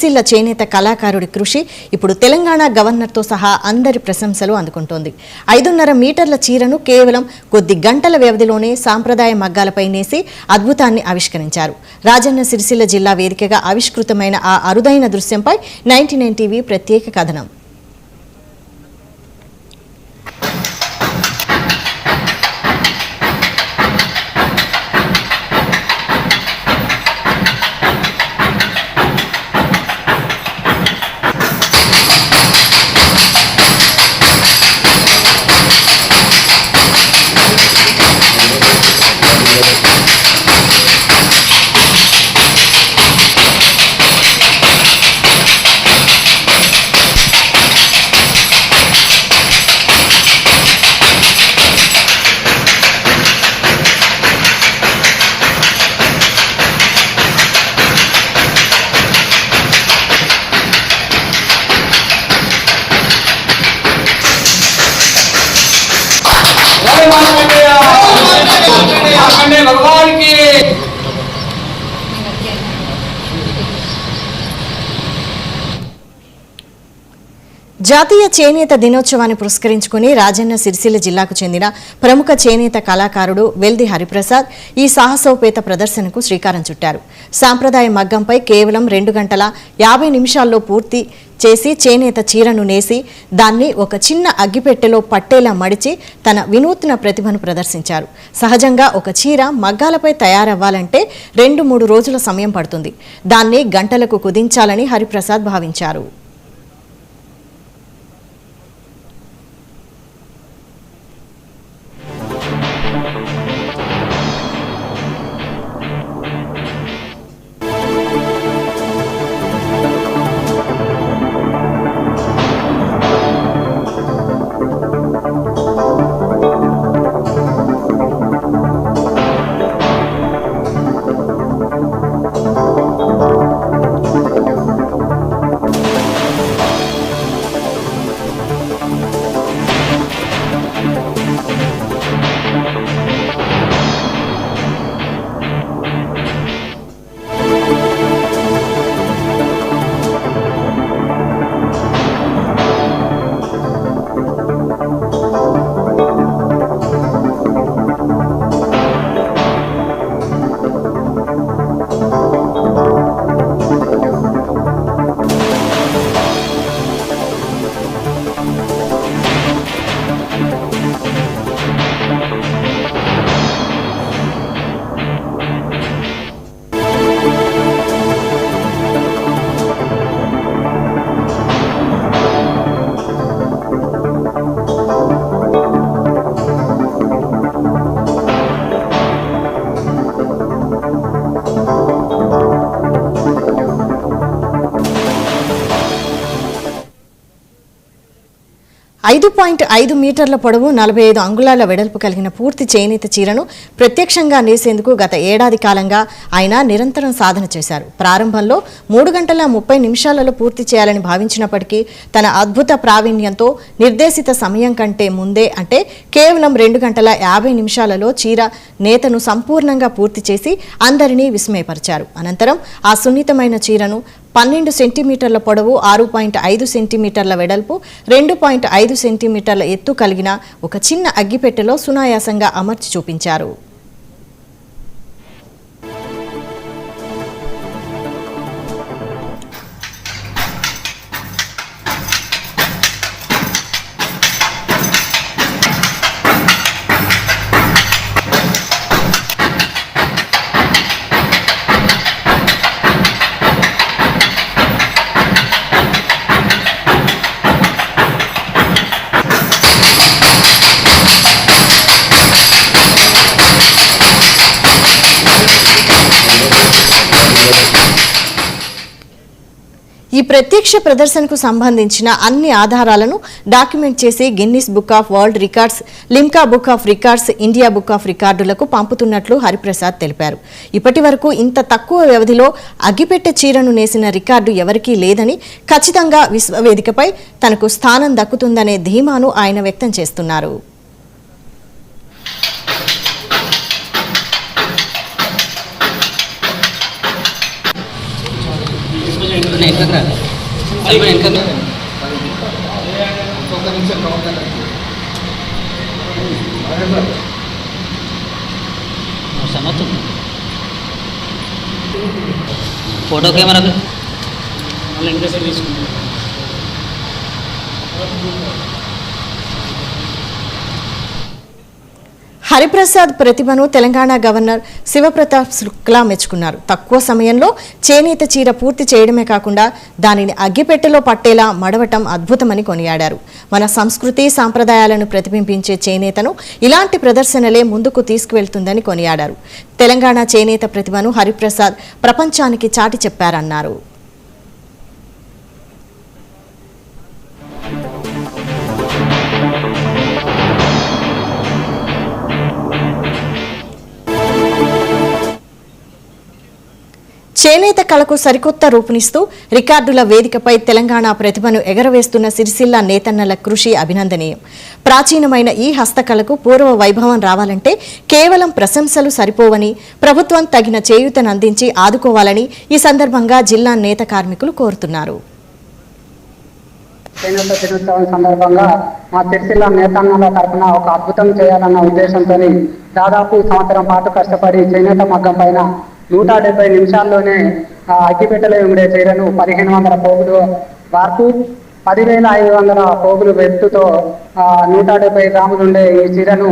సిరిసిల్ల చేనేత కళాకారుడి కృషి ఇప్పుడు తెలంగాణ గవర్నర్తో సహా అందరి ప్రశంసలు అందుకుంటోంది. 5.5 మీటర్ల చీరను కేవలం కొద్ది గంటల వ్యవధిలోనే సాంప్రదాయ మగ్గాలపై నేసి అద్భుతాన్ని ఆవిష్కరించారు. రాజన్న సిరిసిల్ల జిల్లా వేదికగా ఆవిష్కృతమైన ఆ అరుదైన దృశ్యంపై 99 టీవీ ప్రత్యేక కథనం. జాతీయ చేనేత దినోత్సవాన్ని పురస్కరించుకుని రాజన్న సిరిసిల్ల జిల్లాకు చెందిన ప్రముఖ చేనేత కళాకారుడు వెల్ది హరిప్రసాద్ ఈ సాహసోపేత ప్రదర్శనకు శ్రీకారం చుట్టారు. సాంప్రదాయ మగ్గంపై కేవలం 2 గంటల 50 నిమిషాల్లో పూర్తి చేసి చేనేత చీరను నేసి దాన్ని ఒక చిన్న అగ్గిపెట్టెలో పట్టేలా మడిచి తన వినూత్న ప్రతిభను ప్రదర్శించారు. సహజంగా ఒక చీర మగ్గాలపై తయారవ్వాలంటే 2-3 రోజుల సమయం పడుతుంది. దాన్ని గంటలకు కుదించాలని హరిప్రసాద్ భావించారు. .5 మీటర్ల పొడవు 45 అంగుళాల వెడల్పు కలిగిన పూర్తి చేనేత చీరను ప్రత్యక్షంగా నేసేందుకు గత ఏడాది కాలంగా ఆయన నిరంతరం సాధన చేశారు. ప్రారంభంలో 3 గంటల 30 నిమిషాలలో పూర్తి చేయాలని భావించినప్పటికీ తన అద్భుత ప్రావీణ్యంతో నిర్దేశిత సమయం కంటే ముందే అంటే కేవలం 2 గంటల 50 నిమిషాలలో చీర నేతను సంపూర్ణంగా పూర్తి చేసి అందరినీ విస్మయపరిచారు. అనంతరం ఆ సున్నితమైన చీరను 12 సెంటీమీటర్ల పొడవు, 6.5 సెంటీమీటర్ల వెడల్పు, 2.5 సెంటీమీటర్ల ఎత్తు కలిగిన ఒక చిన్న అగ్గిపెట్టెలో సునాయాసంగా అమర్చి చూపించారు. ఈ ప్రత్యక్ష ప్రదర్శనకు సంబంధించిన అన్ని ఆధారాలను డాక్యుమెంట్ చేసి Guinness Book of World Records, Limca Book of Records, India Book of రికార్డులకు పంపుతున్నట్లు హరిప్రసాద్ తెలిపారు. ఇప్పటివరకు ఇంత తక్కువ వ్యవధిలో అగ్గిపెట్టె చీరను నేసిన రికార్డు ఎవరికీ లేదని, ఖచ్చితంగా విశ్వవేదికపై తనకు స్థానం దక్కుతుందనే ధీమాను ఆయన వ్యక్తం చేస్తున్నారు. फोटो कैमरा హరిప్రసాద్ ప్రతిభను తెలంగాణ గవర్నర్ శివప్రతాప్ శుక్లా మెచ్చుకున్నారు. తక్కువ సమయంలో చేనేత చీర పూర్తి చేయడమే కాకుండా దానిని అగ్గిపెట్టెలో పట్టేలా మడవటం అద్భుతమని కొనియాడారు. మన సంస్కృతి సాంప్రదాయాలను ప్రతిబింబించే చేనేతను ఇలాంటి ప్రదర్శనలే ముందుకు తీసుకువెళ్తుందని కొనియాడారు. తెలంగాణ చేనేత ప్రతిభను హరిప్రసాద్ ప్రపంచానికి చాటి చెప్పారన్నారు. చేనేత కళకు సరికొత్త రూపునిస్తూ రికార్డుల వేదికపై తెలంగాణ ప్రతిభను ఎగరవేస్తున్న సిరిసిల్ల నేతన్నల కృషి అభినందనీయం. ప్రాచీనమైన ఈ హస్తకళకు పూర్వ వైభవం రావాలంటే కేవలం ప్రశంసలు సరిపోవని, ప్రభుత్వం తగిన చేయూతను అందించి ఆదుకోవాలని ఈ సందర్భంగా జిల్లా నేత కార్మికులు కోరుతున్నారు. చేనేత దినోత్సవం సందర్భంగా మా సిరిసిల్ల నేతన్నల తరఫున ఒక అద్భుతం చేయాలన్న ఉద్దేశంతో దాదాపు సంవత్సరం పాటు కష్టపడి చేనేత మగ్గం పైన 170 నిమిషాల్లోనే అగ్గిపెట్టెలో ఉండే చీరను 1500 పోగులు వార్పు 10,500 పోగులు వెత్తుతో 170 గ్రాములు ఉండే ఈ చీరను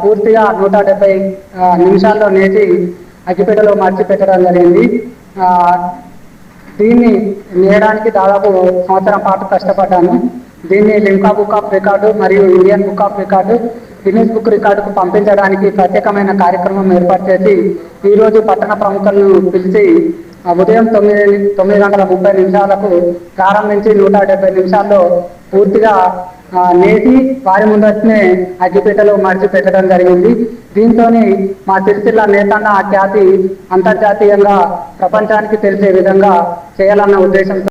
పూర్తిగా 170 నిమిషాల్లో నేసి అగ్గిపెట్టెలో మార్చి పెట్టడం జరిగింది. దీన్ని నేయడానికి దాదాపు సంవత్సరం పాటు కష్టపడ్డాను. దీన్ని లిమ్కా బుక్ ఆఫ్ రికార్డు మరియు Indian Book of record, Guinness Book రికార్డుకు పంపించడానికి ప్రత్యేకమైన కార్యక్రమం ఏర్పాటు చేసి ఈరోజు పట్టణ ప్రముఖులను పిలిచి ఉదయం 9:30 నిమిషాలకు ప్రారంభించి 170 నిమిషాల్లో పూర్తిగా నేసి వారి ముందటనే అగ్గిపెట్టెలో మడిచి పెట్టడం జరిగింది. దీంతో మా సిరిసిల్ల నేతన్న ఖ్యాతి అంతర్జాతీయంగా ప్రపంచానికి తెలిసే విధంగా చేయాలన్న ఉద్దేశంతో